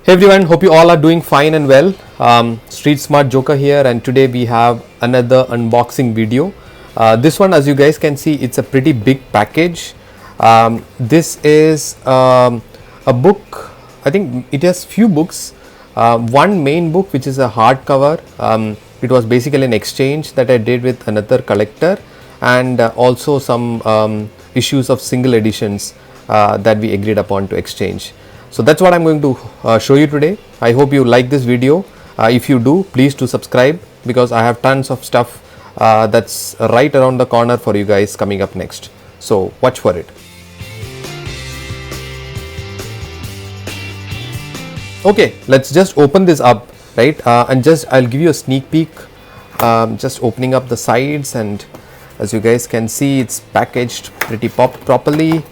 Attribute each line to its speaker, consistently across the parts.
Speaker 1: Hey everyone, hope you all are doing fine and well. Street Smart Joker here, and today we have another unboxing video. This one, as you guys can see, it's a pretty big package. This is a book. I think it has few books. One main book, which is a hardcover. It was basically an exchange that I did with another collector, and also some issues of single editions that we agreed upon to exchange. So that's what I'm going to show you today. I hope you like this video. If you do, please do subscribe, because I have tons of stuff that's right around the corner for you guys coming up next. So watch for it. Okay, let's just open this up, right? And I'll give you a sneak peek. Just opening up the sides, and as you guys can see, it's packaged pretty properly.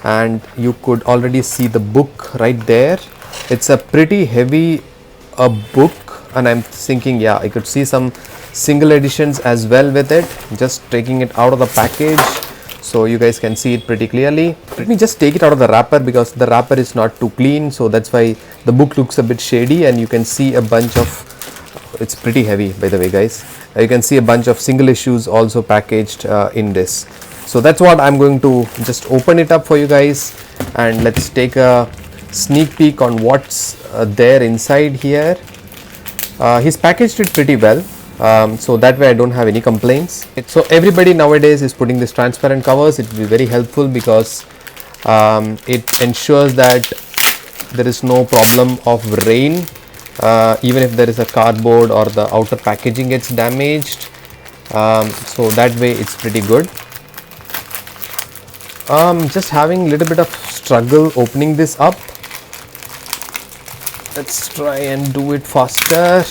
Speaker 1: And you could already see the book right there. It's a pretty heavy book, and I'm thinking, yeah, I could see some single editions as well with it. Just taking it out of the package so you guys can see it pretty clearly. Let me just take it out of the wrapper, because the wrapper is not too clean, so that's why the book looks a bit shady, and you can see a bunch of, it's pretty heavy by the way guys, you can see a bunch of single issues also packaged in this. So that's what I'm going to just open it up for you guys, and let's take a sneak peek on what's there inside here. He's packaged it pretty well, so that way I don't have any complaints. So everybody nowadays is putting this transparent covers. It will be very helpful, because it ensures that there is no problem of rain, even if there is a cardboard or the outer packaging gets damaged. So that way it's pretty good. Just having a little bit of struggle opening this up. Let's try and do it faster.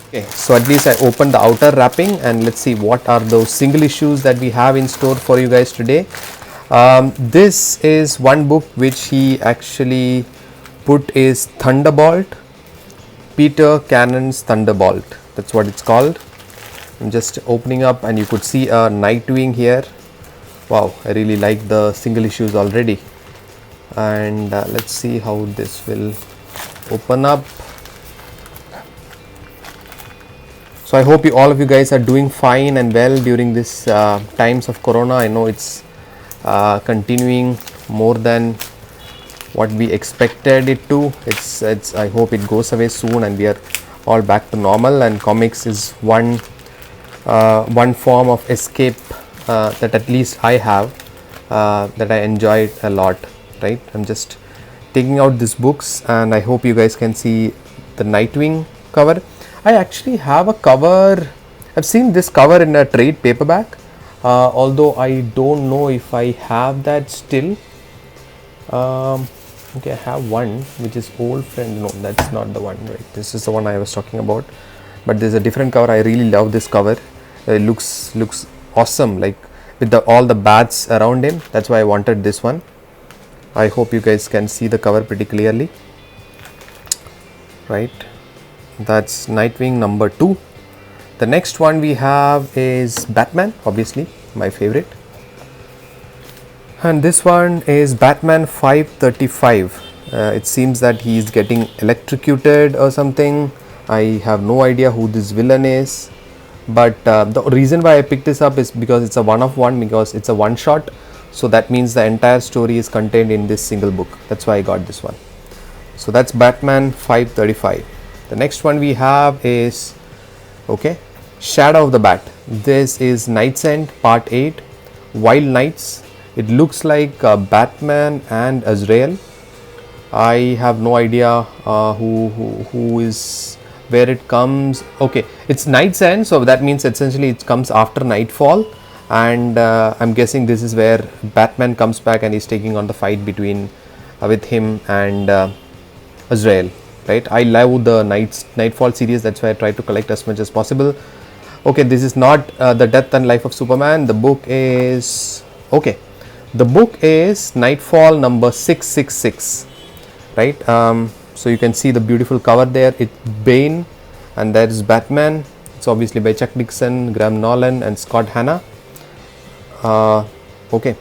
Speaker 1: Okay, so at least I opened the outer wrapping, and let's see what are those single issues that we have in store for you guys today. This is one book which he actually put is Thunderbolt, Peter Cannon's Thunderbolt. That's what it's called. I'm just opening up, and you could see a Nightwing here. Wow, I really like the single issues already. And let's see how this will open up. So I hope all of you guys are doing fine and well during this times of corona. I know it's continuing more than what we expected it to. It's I hope it goes away soon and we are all back to normal, and comics is one form of escape that at least I have, that I enjoy it a lot, right? I'm just taking out these books, and I hope you guys can see the Nightwing cover. I actually have a cover. I've seen this cover in a trade paperback, although I don't know if I have that still. Okay, I have one which is Old Friend. No, that's not the one, right? This is the one I was talking about, but there's a different cover. I really love this cover. It looks awesome, like with all the bats around him. That's why I wanted this one. I hope you guys can see the cover pretty clearly, right? That's Nightwing number 2. The next one we have is Batman, obviously my favorite, and this one is Batman 535. It seems that he is getting electrocuted or something. I have no idea who this villain is, but the reason why I picked this up is because it's a one of one, because it's a one shot, so that means the entire story is contained in this single book. That's why I got this one. So that's Batman 535. The next one we have is, okay, Shadow of the Bat. This is Night's End Part 8, Wild Nights. It looks like Batman and Azrael. I have no idea who is, where it comes. Okay, it's Night's End, so that means essentially it comes after nightfall, and I'm guessing this is where Batman comes back and he's taking on the fight between with him and Azrael, right? I love the Nightfall series, that's why I try to collect as much as possible. Okay, this is not the Death and Life of Superman. The book is, okay, the book is Nightfall number 666, right? So you can see the beautiful cover there. It's Bane, and there is Batman. It's obviously by Chuck Dixon, Graham Nolan, and Scott Hanna. Okay,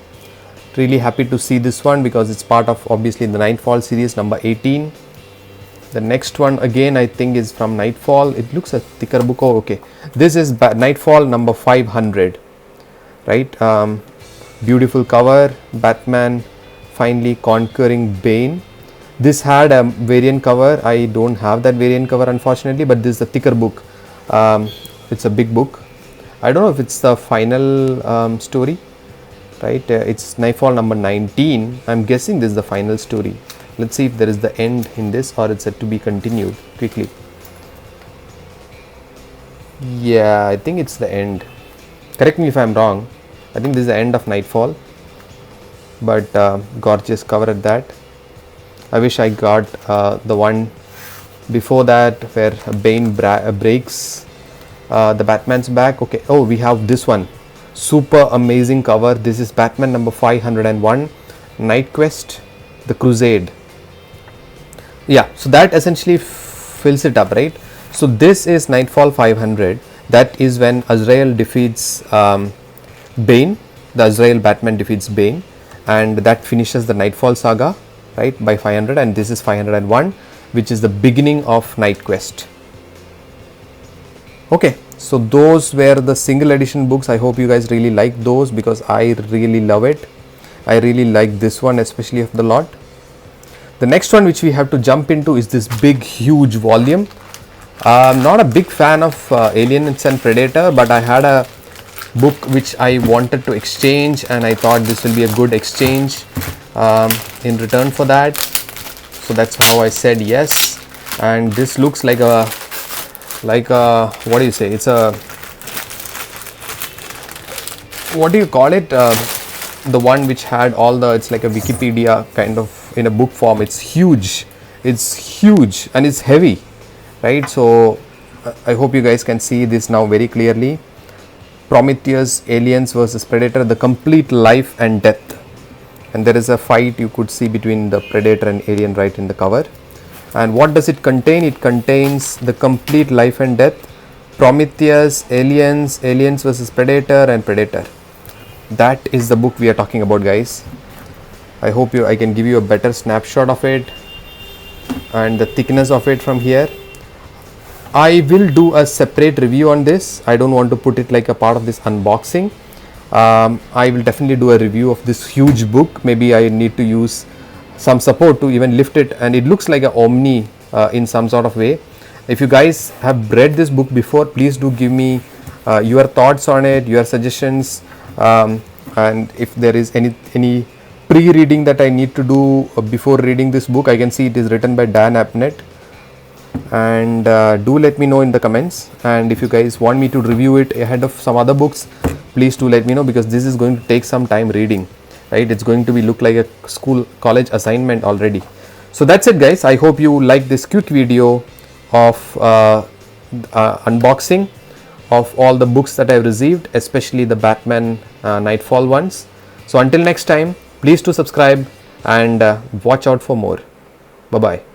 Speaker 1: really happy to see this one, because it's part of obviously the Nightfall series number 18. The next one again I think is from Nightfall. It looks a thicker book. Oh, okay. This is Nightfall number 500, right? Beautiful cover. Batman finally conquering Bane. This had a variant cover. I don't have that variant cover unfortunately, but this is a thicker book. It's a big book. I don't know if it's the final story, right? It's Nightfall number 19. I'm guessing this is the final story. Let's see if there is the end in this, or it's to be continued quickly. Yeah, I think it's the end. Correct me if I'm wrong. I think this is the end of Nightfall, but gorgeous cover at that. I wish I got the one before that where Bane breaks the Batman's back. Okay, oh, we have this one. Super amazing cover. This is Batman number 501, Night Quest, The Crusade. Yeah, so that essentially fills it up, right? So this is Nightfall 500. That is when Azrael defeats Bane. The Azrael Batman defeats Bane, and that finishes the Nightfall saga, right, by 500. And this is 501, which is the beginning of Night Quest. Okay, so those were the single edition books. I hope you guys really like those, because I really love it. I really like this one especially of the lot. The next one which we have to jump into is this big huge volume. I'm not a big fan of Aliens and Predator, but I had a book which I wanted to exchange, and I thought this will be a good exchange in return for that. So that's how I said yes. And this looks like a what do you say, it's a, what do you call it, the one which had all the, it's like a Wikipedia kind of in a book form. It's huge and it's heavy, right? So I hope you guys can see this now very clearly. Prometheus, Aliens versus Predator, the complete life and death. And there is a fight you could see between the Predator and Alien right in the cover. And what does it contain? It contains the complete life and death, Prometheus, Aliens versus Predator, and Predator. That is the book we are talking about, guys. I hope I can give you a better snapshot of it and the thickness of it from here. I will do a separate review on this. I don't want to put it like a part of this unboxing. I will definitely do a review of this huge book. Maybe I need to use some support to even lift it, and it looks like an Omni in some sort of way. If you guys have read this book before, please do give me your thoughts on it, your suggestions, and if there is any pre-reading that I need to do before reading this book. I can see it is written by Dan Abnett, and do let me know in the comments. And if you guys want me to review it ahead of some other books, please do let me know, because this is going to take some time reading, right? It's going to be look like a college assignment already. So that's it, guys. I hope you like this quick video of unboxing of all the books that I've received, especially the Batman Nightfall ones. So until next time, please do subscribe and watch out for more. Bye bye.